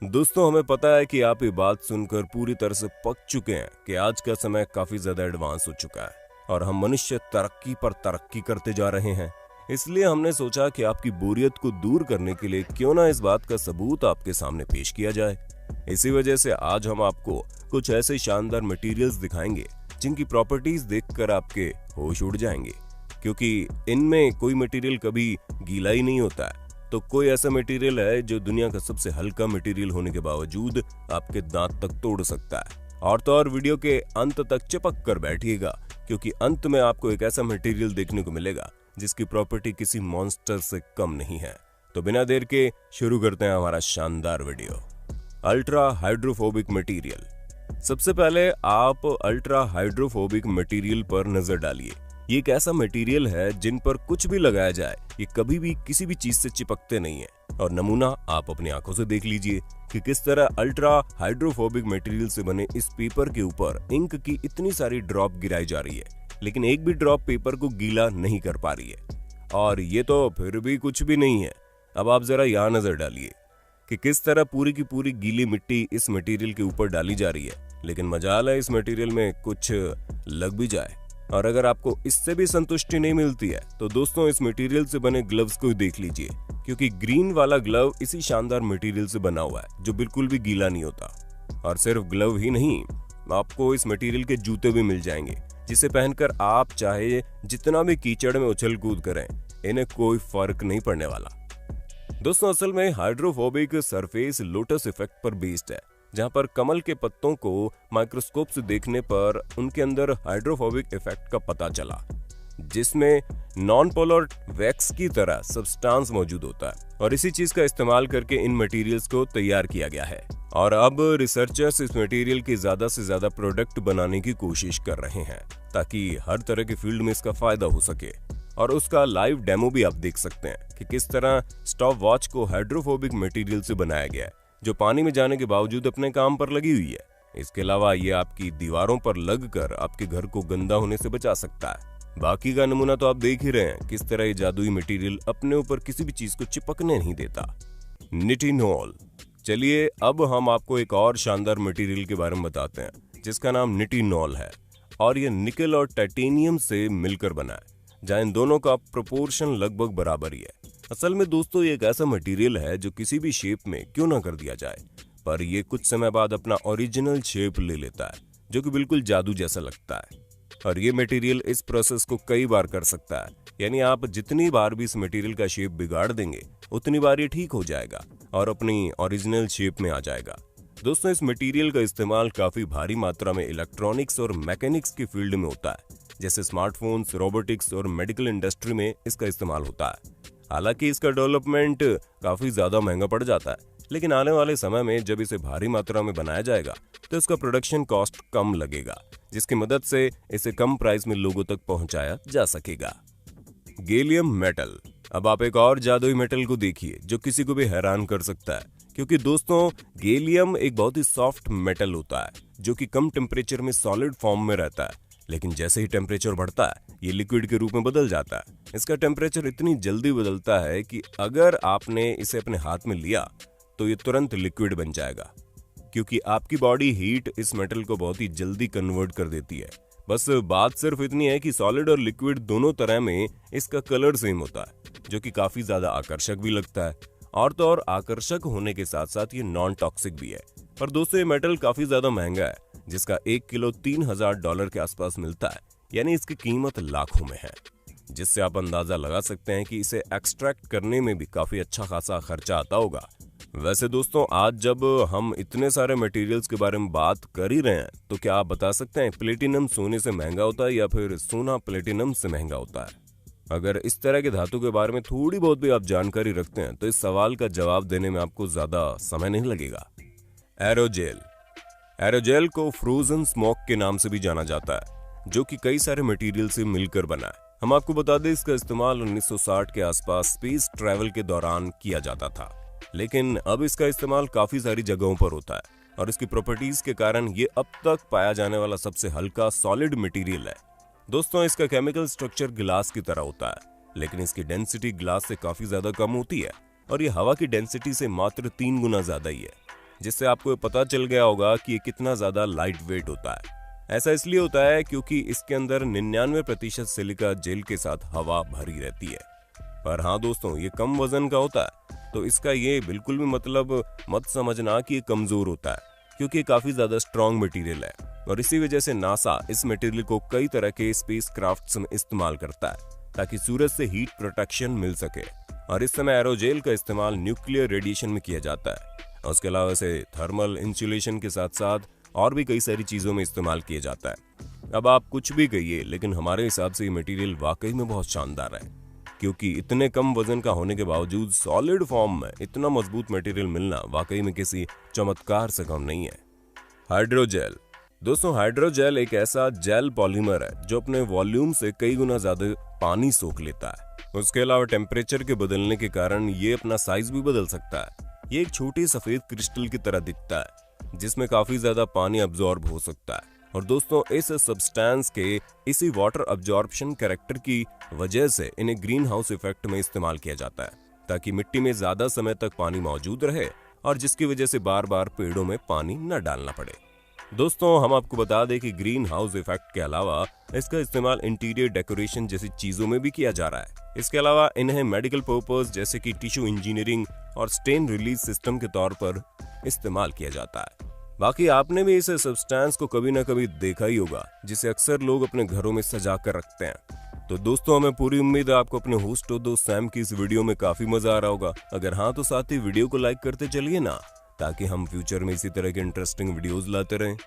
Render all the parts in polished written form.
दोस्तों, हमें पता है कि आप ये बात सुनकर पूरी तरह से पक चुके हैं कि आज का समय काफी ज्यादा एडवांस हो चुका है और हम मनुष्य तरक्की पर तरक्की करते जा रहे हैं। इसलिए हमने सोचा कि आपकी बोरियत को दूर करने के लिए क्यों ना इस बात का सबूत आपके सामने पेश किया जाए। इसी वजह से आज हम आपको कुछ ऐसे शानदार मटेरियल्स दिखाएंगे जिनकी प्रॉपर्टीज देखकर आपके होश उड़ जाएंगे, क्योंकि इनमें कोई मटेरियल कभी गीला ही नहीं होता है। तो कोई ऐसा मटेरियल है जो दुनिया का सबसे हल्का मटेरियल होने के बावजूद आपके दांत तक तोड़ सकता है। और तो और वीडियो के अंत तक चिपक कर बैठिएगा, क्योंकि अंत में आपको एक ऐसा मटेरियल देखने को मिलेगा जिसकी प्रॉपर्टी किसी मॉन्स्टर से कम नहीं है। तो बिना देर के शुरू करते हैं हमारा शानदार वीडियो। Ultra hydrophobic material. सबसे पहले आप अल्ट्रा हाइड्रोफोबिक मटेरियल पर नजर डालिए। ये एक ऐसा मटेरियल है जिन पर कुछ भी लगाया जाए ये कभी भी किसी भी चीज से चिपकते नहीं है। और नमूना आप अपनी आंखों से देख लीजिए कि किस तरह अल्ट्रा हाइड्रोफोबिक मटेरियल से बने इस पेपर के ऊपर इंक की इतनी सारी ड्रॉप गिराई जा रही है, लेकिन एक भी ड्रॉप पेपर को गीला नहीं कर पा रही है। और ये तो फिर भी कुछ भी नहीं है। अब आप जरा यहाँ नजर डालिए कि किस तरह पूरी की पूरी गीली मिट्टी इस मटेरियल के ऊपर डाली जा रही है, लेकिन मजाल है इस मटेरियल में कुछ लग भी जाए। और अगर आपको इससे भी संतुष्टि नहीं मिलती है तो दोस्तों इस मटेरियल से बने ग्लव्स को देख लीजिए, क्योंकि ग्रीन वाला ग्लव इसी शानदार मटेरियल से बना हुआ है जो बिल्कुल भी गीला नहीं होता। और सिर्फ ग्लव ही नहीं, आपको इस मटेरियल के जूते भी मिल जाएंगे जिसे पहनकर आप चाहे जितना भी कीचड़ में उछल कूद करें, इन्हें कोई फर्क नहीं पड़ने वाला। दोस्तों असल में हाइड्रोफोबिक सरफेस लोटस इफेक्ट पर बेस्ड है, जहां पर कमल के पत्तों को माइक्रोस्कोप से देखने पर उनके अंदर हाइड्रोफोबिक इफेक्ट का पता चला, जिसमें नॉन पोलर वैक्स की तरह सब्सटेंस मौजूद होता है। और इसी चीज का इस्तेमाल करके इन मटेरियल्स को तैयार किया गया है। और अब रिसर्चर्स इस मटेरियल के ज्यादा से ज्यादा प्रोडक्ट बनाने की कोशिश कर रहे हैं ताकि हर तरह के फील्ड में इसका फायदा हो सके। और उसका लाइव डेमो भी आप देख सकते हैं कि किस तरह स्टॉप वॉच को हाइड्रोफोबिक मटेरियल से बनाया गया है, जो पानी में जाने के बावजूद अपने काम पर लगी हुई है। इसके अलावा ये आपकी दीवारों पर लगकर आपके घर को गंदा होने से बचा सकता है। बाकी का नमूना तो आप देख ही रहे हैं किस तरह ये जादुई मटेरियल अपने ऊपर किसी भी चीज को चिपकने नहीं देता। निटिनोल। चलिए अब हम आपको एक और शानदार मटेरियल के बारे में बताते हैं जिसका नाम निटिनोल है। और ये निकल और टाइटेनियम से मिलकर बना है, जहां इन दोनों का प्रोपोर्शन लगभग बराबर ही है। असल में दोस्तों ये एक ऐसा मटेरियल है जो किसी भी शेप में क्यों ना कर दिया जाए, पर ये कुछ समय बाद अपना ओरिजिनल शेप ले लेता है, जो कि बिल्कुल जादू जैसा लगता है। और ये मटेरियल इस प्रोसेस को कई बार कर सकता है, यानी आप जितनी बार भी इस मटेरियल का शेप बिगाड़ देंगे उतनी बार ये ठीक हो जाएगा और अपनी ओरिजिनल शेप में आ जाएगा। दोस्तों इस मटेरियल का इस्तेमाल काफी भारी मात्रा में इलेक्ट्रॉनिक्स और मैकेनिक्स की फील्ड में होता है, जैसे स्मार्टफोन्स, रोबोटिक्स और मेडिकल इंडस्ट्री में इसका इस्तेमाल होता है। हालांकि इसका डेवलपमेंट काफी ज्यादा महंगा पड़ जाता है, लेकिन आने वाले समय में जब इसे भारी मात्रा में बनाया जाएगा तो इसका प्रोडक्शन कॉस्ट कम लगेगा, जिसकी मदद से इसे कम प्राइस में लोगों तक पहुंचाया जा सकेगा। Gallium metal. अब आप एक और जादुई मेटल को देखिए जो किसी को भी हैरान कर सकता है, क्योंकि दोस्तों गैलियम एक बहुत ही सॉफ्ट मेटल होता है जो कि कम टेम्परेचर में सॉलिड फॉर्म में रहता है, लेकिन जैसे ही टेम्परेचर बढ़ता है ये लिक्विड के रूप में बदल जाता है। इसका टेम्परेचर इतनी जल्दी बदलता है कि अगर आपने इसे अपने हाथ में लिया तो ये तुरंत लिक्विड बन जाएगा, क्योंकि आपकी बॉडी हीट इस मेटल को बहुत ही जल्दी कन्वर्ट कर देती है। बस बात सिर्फ इतनी है कि सॉलिड और लिक्विड दोनों तरह में इसका कलर सेम होता है, जो कि काफी ज्यादा आकर्षक भी लगता है। और तो और आकर्षक होने के साथ साथ ये नॉन टॉक्सिक भी है। पर दोस्तों ये मेटल काफी ज्यादा महंगा है, जिसका 1 किलो $3000 के आसपास मिलता है, यानी इसकी कीमत लाखों में है, जिससे आप अंदाजा लगा सकते हैं कि इसे एक्सट्रैक्ट करने में भी काफी अच्छा खासा खर्चा आता होगा। वैसे दोस्तों आज जब हम इतने सारे मटेरियल्स के बारे में बात कर ही रहे हैं, तो क्या आप बता सकते हैं प्लेटिनम सोने से महंगा होता है या फिर सोना प्लेटिनम से महंगा होता है? अगर इस तरह के धातु के बारे में थोड़ी बहुत भी आप जानकारी रखते हैं तो इस सवाल का जवाब देने में आपको ज्यादा समय नहीं लगेगा। एरोजेल। एरोजेल को फ्रोजन स्मोक के नाम से भी जाना जाता है, जो कि कई सारे मटेरियल से मिलकर बना है। हम आपको बता दें इसका इस्तेमाल 1960 के आसपास स्पेस ट्रैवल के दौरान किया जाता था, लेकिन अब इसका इस्तेमाल काफी सारी जगहों पर होता है और इसकी प्रॉपर्टीज के कारण ये अब तक पाया जाने वाला सबसे हल्का सॉलिड मटेरियल है। दोस्तों इसका केमिकल स्ट्रक्चर ग्लास की तरह होता है, लेकिन इसकी डेंसिटी ग्लास से काफी ज्यादा कम होती है और ये हवा की डेंसिटी से मात्र 3 गुना ज्यादा ही है। जिससे आपको पता चल गया होगा कि ये कितना ज्यादा लाइट वेट होता है। ऐसा इसलिए होता है क्योंकि इसके अंदर 99% सिलिका जेल के साथ हवा भरी रहती है। पर हाँ दोस्तों, ये कम वजन का होता है, तो इसका ये बिल्कुल भी मतलब मत समझना कि ये कमजोर होता है, क्योंकि ये काफी ज्यादा स्ट्रॉन्ग मटेरियल है। और इसी वजह से नासा इस मटेरियल को कई तरह के स्पेस क्राफ्ट्स में इस्तेमाल करता है ताकि सूरज से हीट प्रोटेक्शन मिल सके। और इस समय एरोजेल का इस्तेमाल न्यूक्लियर रेडिएशन में किया जाता है। और उसके अलावा इसे थर्मल इंसुलेशन के साथ साथ और भी कई सारी चीजों में इस्तेमाल किया जाता है। अब आप कुछ भी कहिए, लेकिन हमारे हिसाब से ये मटेरियल वाकई में बहुत शानदार है, क्योंकि इतने कम वजन का होने के बावजूद सॉलिड फॉर्म में इतना मजबूत मटेरियल मिलना वाकई में किसी चमत्कार से कम नहीं है। हाइड्रोजेल दोस्तों, हाइड्रोजेल एक ऐसा जेल पॉलीमर है जो अपने वॉल्यूम से कई गुना ज्यादा पानी सोख लेता है। उसके अलावा टेम्परेचर के बदलने के कारण ये अपना साइज भी बदल सकता है। ये एक छोटी सफेद क्रिस्टल की तरह दिखता है जिसमें काफी ज्यादा पानी अब्जॉर्ब हो सकता है। और दोस्तों, इस सब्सटेंस के इसी वाटर अब्जॉर्प्शन कैरेक्टर की वजह से इन्हें ग्रीन हाउस इफेक्ट में इस्तेमाल किया जाता है, ताकि मिट्टी में ज्यादा समय तक पानी मौजूद रहे और जिसकी वजह से बार बार पेड़ों में पानी न डालना पड़े। दोस्तों, हम आपको बता दें कि ग्रीन हाउस इफेक्ट के अलावा इसका इस्तेमाल इंटीरियर डेकोरेशन जैसी चीजों में भी किया जा रहा है। इसके अलावा इन्हें मेडिकल पर्पस जैसे कि टिश्यू इंजीनियरिंग और स्टेन रिलीज सिस्टम के तौर पर इस्तेमाल किया जाता है। बाकी आपने भी इस सब्सटेंस को कभी ना कभी देखा ही होगा, जिसे अक्सर लोग अपने घरों में सजा कर रखते हैं। तो दोस्तों, हमें पूरी उम्मीद है आपको अपने होस्ट और दोस्त सैम की इस वीडियो में काफी मजा आ रहा होगा। अगर हाँ, तो साथ ही वीडियो को लाइक करते चलिए ना, ताकि हम फ्यूचर में इसी तरह के इंटरेस्टिंग वीडियोस लाते रहें।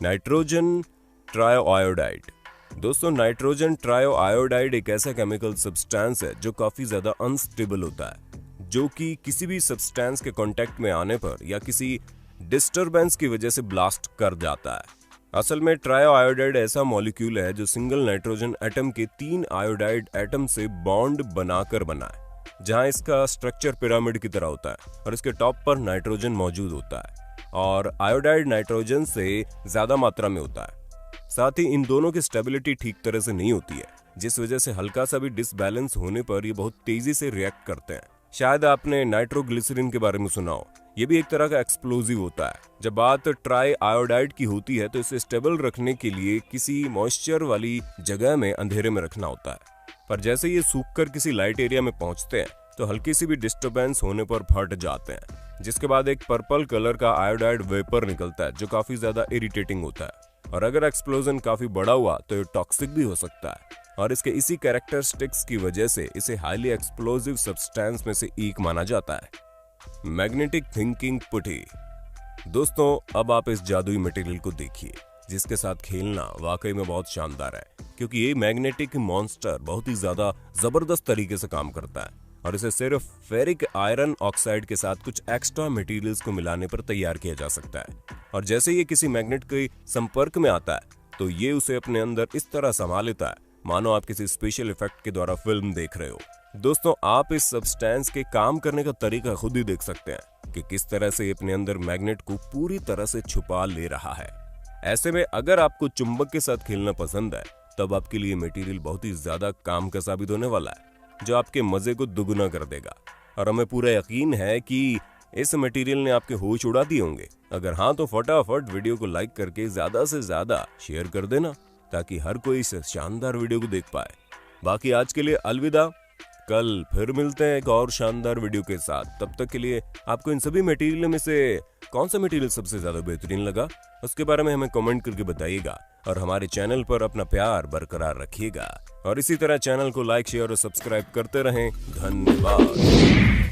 नाइट्रोजन ट्रायोआयोडाइड दोस्तों, नाइट्रोजन ट्रायोआयोडाइड एक ऐसा केमिकल सब्सटेंस है जो काफी ज्यादा अनस्टेबल होता है, जो कि किसी भी सब्सटेंस के कांटेक्ट में आने पर या किसी डिस्टरबेंस की वजह से ब्लास्ट कर जाता है। असल में ट्रायोआयोडाइड ऐसा मॉलिक्यूल है जो सिंगल नाइट्रोजन एटम के 3 आयोडाइड एटम से बॉन्ड बनाकर बना है, जहां इसका स्ट्रक्चर पिरामिड की तरह होता है और इसके टॉप पर नाइट्रोजन मौजूद होता है और आयोडाइड नाइट्रोजन से ज्यादा मात्रा में होता है। साथ ही इन दोनों की स्टेबिलिटी ठीक तरह से नहीं होती है, जिस वजह से हल्का सा भी डिसबैलेंस होने पर ये बहुत तेजी से रिएक्ट करते हैं। शायद आपने नाइट्रोग्लिसरीन के बारे में सुना हो, ये भी एक तरह का एक्सप्लोजिव होता है। जब बात ट्राई आयोडाइड की होती है तो इसे स्टेबल रखने के लिए किसी मॉइस्चर वाली जगह में अंधेरे में रखना होता है, पर जैसे ये सूखकर किसी लाइट एरिया में पहुंचते हैं तो हल्की सी भी डिस्टरबेंस होने पर फट जाते हैं, जिसके बाद एक पर्पल कलर का आयोडाइड वेपर निकलता है जो काफी ज्यादा इरिटेटिंग होता है। और अगर एक्सप्लोजन काफी बड़ा हुआ तो ये टॉक्सिक भी हो सकता है, और इसके इसी कैरेक्टरिस्टिक्स की वजह से इसे हाईली एक्सप्लोजिव सब्सटेंस में से एक माना जाता है। मैग्नेटिक थिंकिंग पुटी दोस्तों, अब आप इस जादुई मटेरियल को देखिए, जिसके साथ खेलना वाकई में बहुत शानदार है, क्योंकि ये मैग्नेटिक मॉन्स्टर बहुत ही ज्यादा जबरदस्त तरीके से काम करता है और इसे सिर्फ फेरिक आयरन ऑक्साइड के साथ कुछ एक्स्ट्रा मटेरियल्स को मिलाने पर तैयार किया जा सकता है। और जैसे ये किसी मैग्नेट के संपर्क में आता है तो ये उसे अपने अंदर इस तरह समा लेता है मानो आप किसी स्पेशल इफेक्ट के द्वारा फिल्म देख रहे हो। दोस्तों, आप इस सब्सटेंस के काम करने का तरीका खुद ही देख सकते हैं कि किस तरह से ये अपने अंदर मैग्नेट को पूरी तरह से छुपा ले रहा है। ऐसे में अगर आपको चुंबक के साथ खेलना पसंद है, तब आपके लिए मटेरियल बहुत ही ज्यादा काम का साबित होने वाला है, जो आपके मजे को दुगुना कर देगा। और हमें पूरा यकीन है कि इस मटेरियल ने आपके होश उड़ा दिए होंगे। अगर हाँ, तो फटाफट वीडियो को लाइक करके ज्यादा से ज्यादा शेयर कर देना, ताकि हर कोई इस शानदार वीडियो को देख पाए। बाकी आज के लिए अलविदा, कल फिर मिलते हैं एक और शानदार वीडियो के साथ। तब तक के लिए आपको इन सभी मटेरियल में से कौन सा मटेरियल सबसे ज्यादा बेहतरीन लगा, उसके बारे में हमें कमेंट करके बताइएगा। और हमारे चैनल पर अपना प्यार बरकरार रखिएगा और इसी तरह चैनल को लाइक, शेयर और सब्सक्राइब करते रहें। धन्यवाद।